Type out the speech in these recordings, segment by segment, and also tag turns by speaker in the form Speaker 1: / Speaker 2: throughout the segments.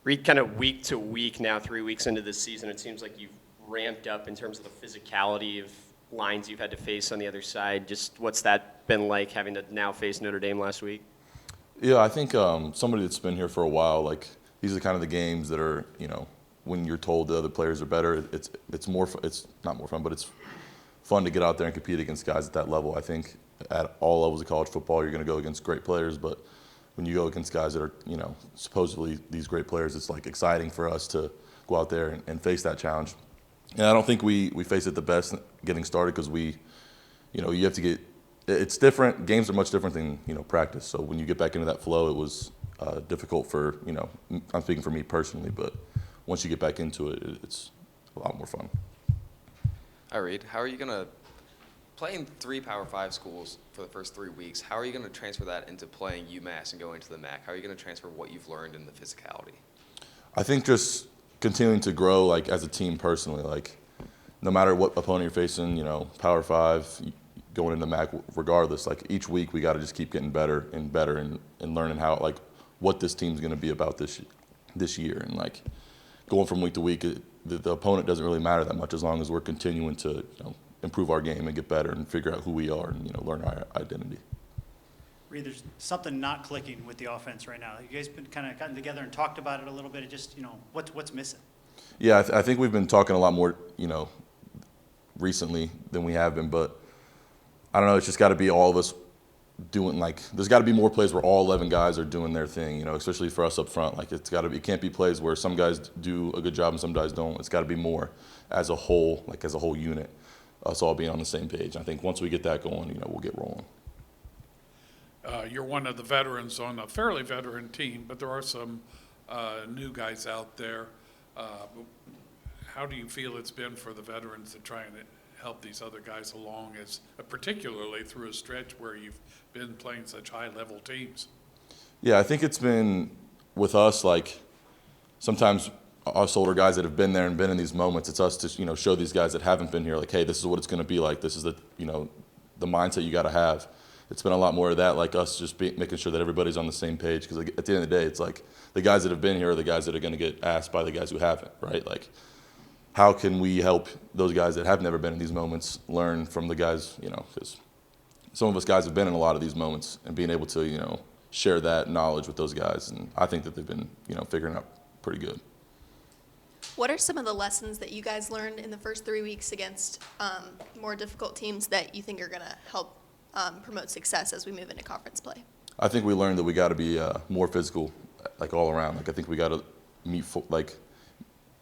Speaker 1: Reid, kind of week to week now, 3 weeks into this season, it seems like you've ramped up in terms of the physicality of lines you've had to face on the other side. Just what's that been like, having to now face Notre Dame last week?
Speaker 2: Yeah, I think somebody that's been here for a while, like these are kind of the games that are, when you're told the other players are better, it's more it's not more fun, but it's fun to get out there and compete against guys at that level. I think at all levels of college football, you're going to go against great players, but when you go against guys that are, supposedly these great players, it's like exciting for us to go out there and face that challenge. And I don't think we face it the best getting started because you have to get. It's different. Games are much different than practice. So when you get back into that flow, it was difficult for I'm speaking for me personally, but once you get back into it, it's a lot more fun.
Speaker 3: All right, Reid, how are you gonna play in 3 Power 5 schools for the first 3 weeks? How are you gonna transfer that into playing UMass and going to the MAC? How are you gonna transfer what you've learned in the physicality?
Speaker 2: I think just continuing to grow like as a team personally, like no matter what opponent you're facing, Power 5, going into MAC, regardless, like each week we got to just keep getting better and better and learning how, like, what this team's going to be about this year. And like going from week to week, the opponent doesn't really matter that much as long as we're continuing to improve our game and get better and figure out who we are and learn our identity.
Speaker 4: Reid, there's something not clicking with the offense right now. You guys been kind of gotten together and talked about it a little bit. It just what's missing? Yeah,
Speaker 2: I think we've been talking a lot more recently than we have been, but I don't know. It's just got to be all of us doing, like, there's got to be more plays where all 11 guys are doing their thing, especially for us up front. Like, it can't be plays where some guys do a good job and some guys don't. It's got to be more as a whole, like as a whole unit, us all being on the same page. I think once we get that going, we'll get rolling.
Speaker 5: You're one of the veterans on a fairly veteran team, but there are some new guys out there. How do you feel it's been for the veterans to try and help these other guys along, as particularly through a stretch where you've been playing such high-level teams?
Speaker 2: Yeah, I think it's been with us, like sometimes us older guys that have been there and been in these moments, it's us to show these guys that haven't been here, like, hey, this is what it's going to be like. This is the mindset you got to have. It's been a lot more of that, like us just making sure that everybody's on the same page, because at the end of the day, it's like the guys that have been here are the guys that are going to get asked by the guys who haven't, right? Like, how can we help those guys that have never been in these moments learn from the guys, because some of us guys have been in a lot of these moments, and being able to, share that knowledge with those guys. And I think that they've been, figuring it out pretty good.
Speaker 6: What are some of the lessons that you guys learned in the first 3 weeks against more difficult teams that you think are going to help promote success as we move into conference play?
Speaker 2: I think we learned that we got to be more physical, like all around. Like I think we got to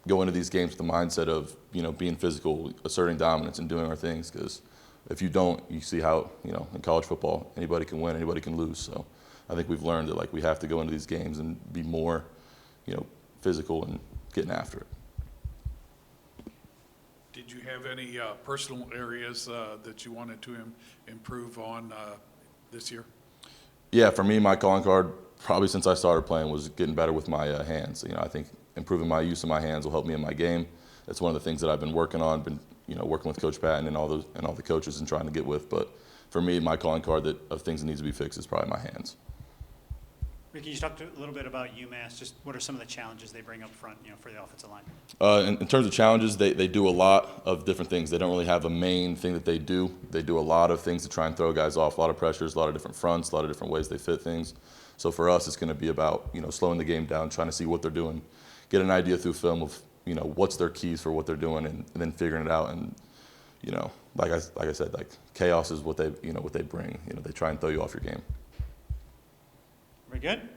Speaker 2: go into these games with the mindset of being physical, asserting dominance, and doing our things. Because if you don't, you see how in college football anybody can win, anybody can lose. So I think we've learned that we have to go into these games and be more physical and getting after it.
Speaker 5: Did you have any personal areas that you wanted to improve on this year?
Speaker 2: Yeah, for me, my calling card probably since I started playing was getting better with my hands. I think improving my use of my hands will help me in my game. That's one of the things that I've been working on. Been working with Coach Patton and all the coaches and trying to get with. But for me, my calling card of things that needs to be fixed is probably my hands.
Speaker 4: Ricky, you talked a little bit about UMass. Just what are some of the challenges they bring up front, for the offensive line?
Speaker 2: In terms of challenges, they do a lot of different things. They don't really have a main thing that they do. They do a lot of things to try and throw guys off, a lot of pressures, a lot of different fronts, a lot of different ways they fit things. So for us, it's going to be about slowing the game down, trying to see what they're doing, get an idea through film of what's their keys for what they're doing, and then figuring it out. And like I said, like chaos is what they what they bring. They try and throw you off your game.
Speaker 4: Very good.